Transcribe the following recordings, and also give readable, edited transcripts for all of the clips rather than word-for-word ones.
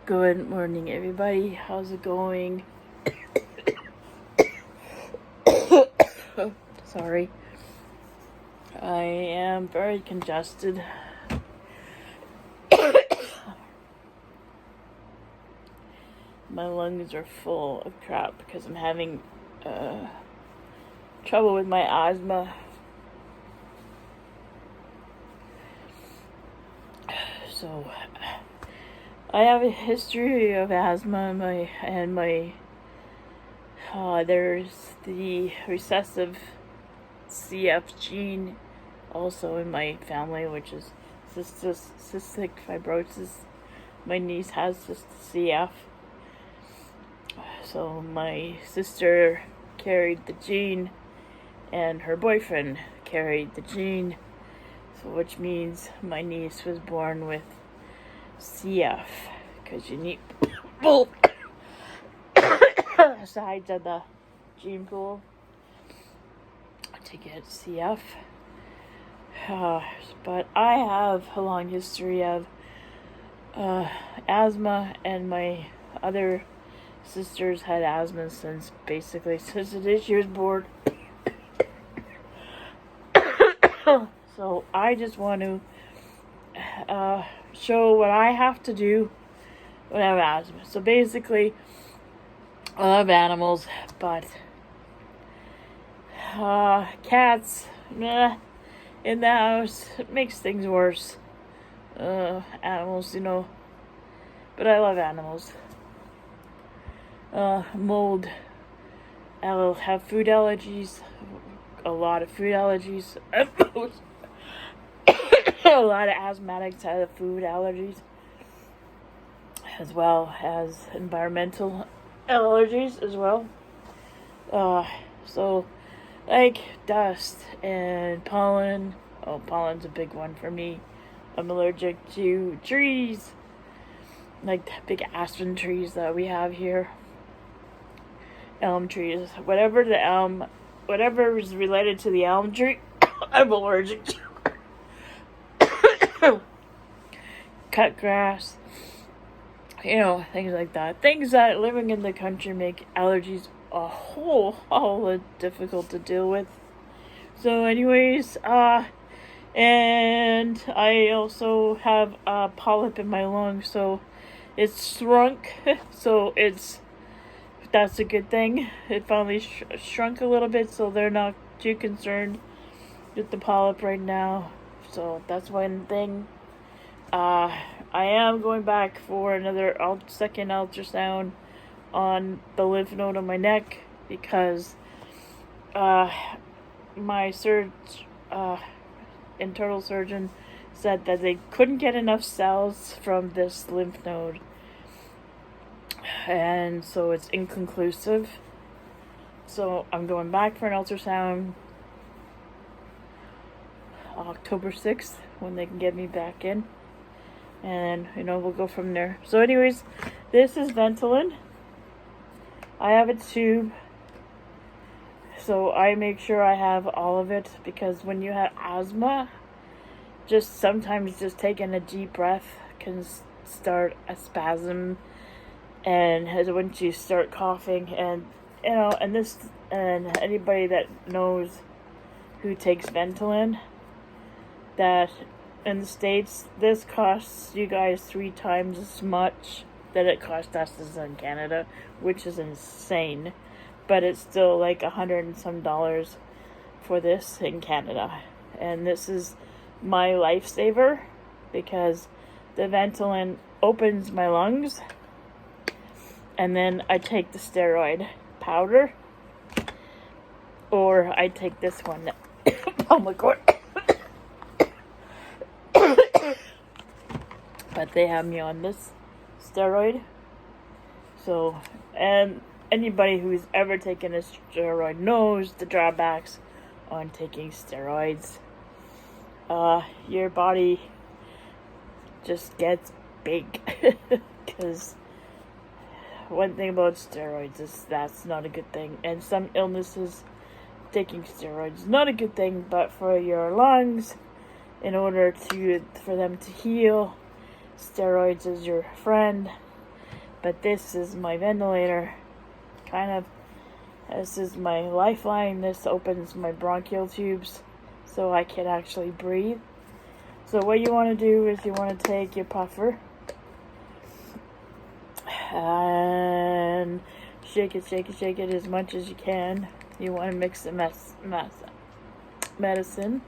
Good morning, everybody. How's it going? Sorry. I am very congested. My lungs are full of crap because I'm having trouble with my asthma. So, I have a history of asthma there's the recessive CF gene also in my family, which is cystic fibrosis. My niece has CF. So my sister carried the gene and her boyfriend carried the gene. So which means my niece was born with CF, because you need both sides of the gene pool to get CF. But I have a long history of asthma, and my other sisters had asthma since the day she was born. So I just want to show what I have to do when I have asthma. So basically, I love animals, but cats in the house, it makes things worse. Animals, but I love animals. Mold. I'll have food allergies, a lot of food allergies. A lot of asthmatics have food allergies, as well as environmental allergies as well. So like dust and pollen. Oh, pollen's a big one for me. I'm allergic to trees, like the big aspen trees that we have here. Elm trees. Whatever is related to the elm tree, I'm allergic to. Cut grass, things like that. Things that living in the country make allergies a whole lot difficult to deal with. So anyways, and I also have a polyp in my lung, so it's shrunk. So that's a good thing. It finally shrunk a little bit, so they're not too concerned with the polyp right now. So that's one thing. I am going back for another second ultrasound on the lymph node on my neck, because my internal surgeon said that they couldn't get enough cells from this lymph node, and so it's inconclusive. So I'm going back for an ultrasound October 6th, when they can get me back in, and we'll go from there. So anyways, this is Ventolin. I have a tube, so I make sure I have all of it, because when you have asthma, sometimes taking a deep breath can start a spasm, and once you start coughing, and anybody that knows who takes Ventolin, that in the States, this costs you guys 3 times as much that it cost us as in Canada, which is insane. But it's still like $100 and some for this in Canada. And this is my lifesaver, because the Ventolin opens my lungs, and then I take the steroid powder, or I take this one. Oh my god. But they have me on this steroid. So, and anybody who's ever taken a steroid knows the drawbacks on taking steroids. Your body just gets big. Because one thing about steroids is that's not a good thing. And some illnesses, taking steroids is not a good thing, but for your lungs, for them to heal, steroids is your friend. But this is my ventilator. This is my lifeline. This opens my bronchial tubes so I can actually breathe. So what you want to do is you want to take your puffer and shake it as much as you can. You want to mix the medicine.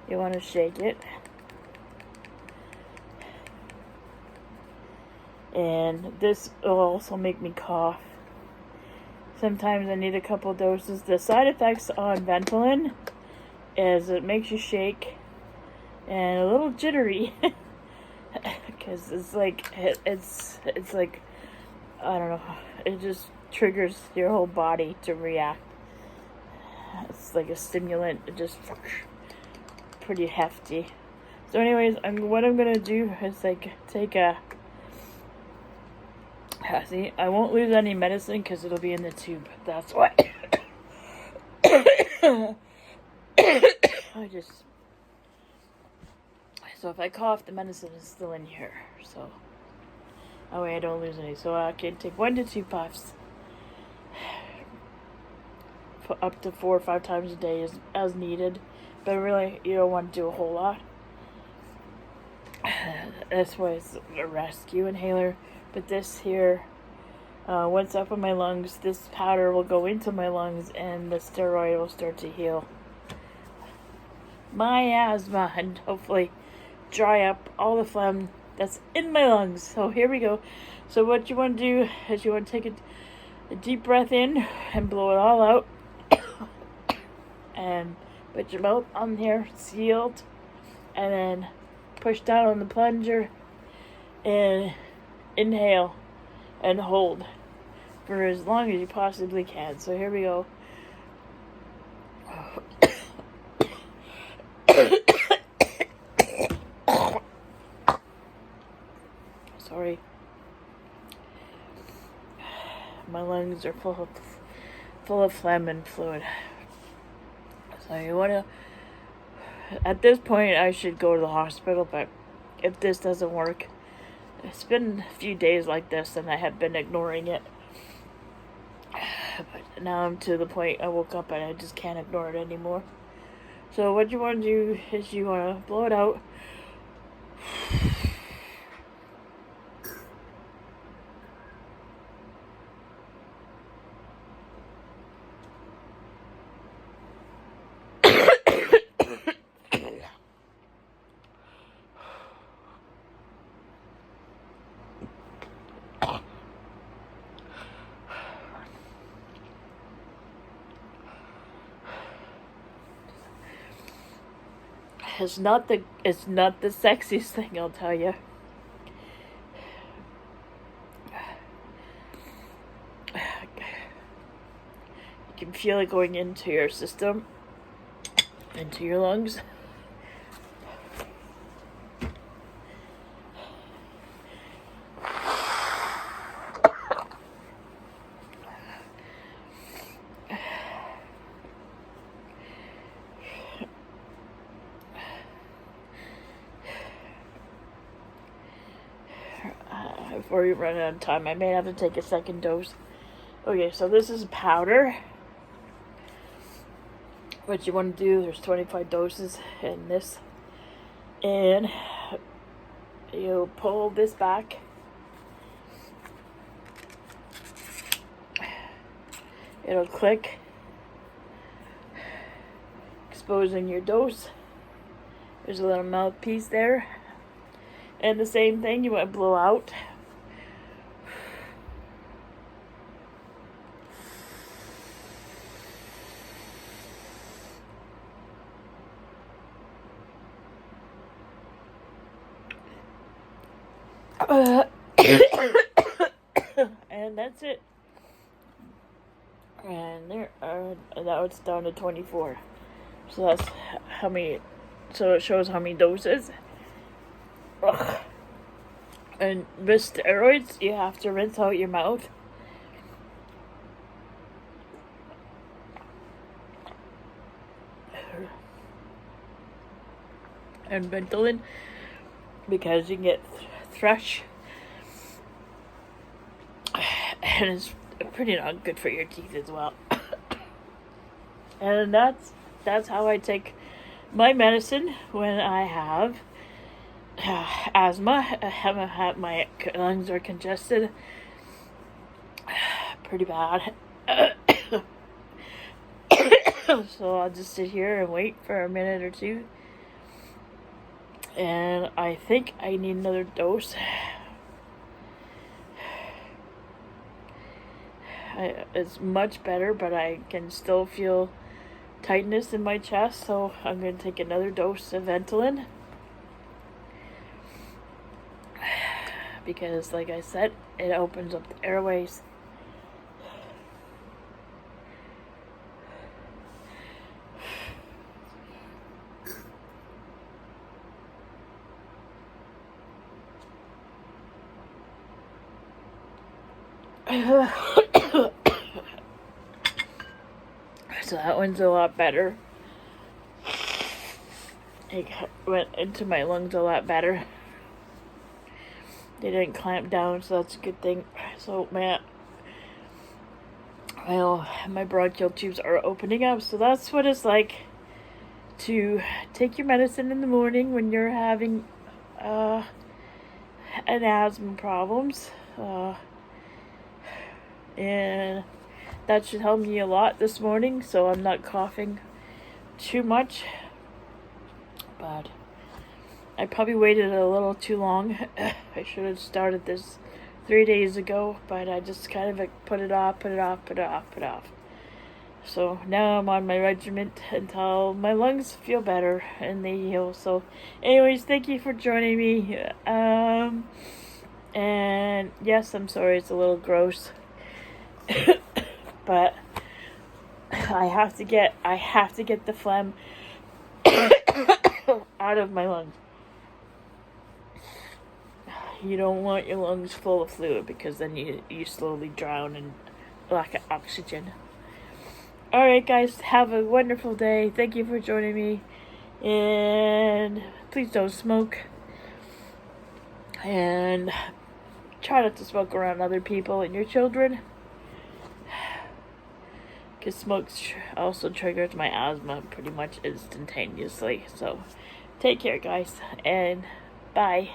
You want to shake it. And this will also make me cough. Sometimes I need a couple doses. The side effects on Ventolin is it makes you shake and a little jittery. Because it's like, I don't know, it just triggers your whole body to react. It's like a stimulant, it just pretty hefty. So anyways, what I'm going to do is like take a, see, I won't lose any medicine because it'll be in the tube. That's why. So if I cough, the medicine is still in here. So that way I don't lose any. So I can take 1 to 2 puffs for up to 4 or 5 times a day as needed. But really, you don't want to do a whole lot. That's why it's a rescue inhaler. But this here, once up in my lungs, this powder will go into my lungs and the steroid will start to heal my asthma and hopefully dry up all the phlegm that's in my lungs. So here we go. So what you want to do is you want to take a deep breath in and blow it all out. And put your mouth on here, sealed. And then push down on the plunger and inhale and hold for as long as you possibly can. So here we go. Sorry. My lungs are full of phlegm and fluid. So you want to, at this point I should go to the hospital, but if this doesn't work, it's been a few days like this and I have been ignoring it. But now I'm to the point I woke up and I just can't ignore it anymore. So what you want to do is you want to blow it out. It's not the sexiest thing, I'll tell you. You can feel it going into your system, into your lungs. Before we run out of time, I may have to take a second dose. Okay, so this is powder. What you want to do, there's 25 doses in this. And you pull this back. It'll click, exposing your dose. There's a little mouthpiece there. And the same thing, you want to blow out. And that's it. And now it's down to 24. So that's how many. So it shows how many doses. Ugh. And with steroids, you have to rinse out your mouth. And Ventolin, because you can get thrush and it's pretty not good for your teeth as well. And that's how I take my medicine when I have asthma. My lungs are congested pretty bad. So I'll just sit here and wait for a minute or two. And I think I need another dose. It's much better, but I can still feel tightness in my chest, so I'm going to take another dose of Ventolin. Because, like I said, it opens up the airways. So that one's a lot better. It went into my lungs a lot better. They didn't clamp down, so that's a good thing. So my bronchial tubes are opening up, so that's what it's like to take your medicine in the morning when you're having an asthma problems. And that should help me a lot this morning, so I'm not coughing too much. But I probably waited a little too long. I should have started this 3 days ago, but I just kind of put it off. So now I'm on my regiment until my lungs feel better and they heal. So anyways, thank you for joining me. And yes, I'm sorry it's a little gross. But I have to get the phlegm out of my lungs. You don't want your lungs full of fluid because then you slowly drown in lack of oxygen. Alright guys, have a wonderful day. Thank you for joining me. And please don't smoke. And try not to smoke around other people and your children. Because smoke also triggers my asthma pretty much instantaneously. So take care guys, and bye.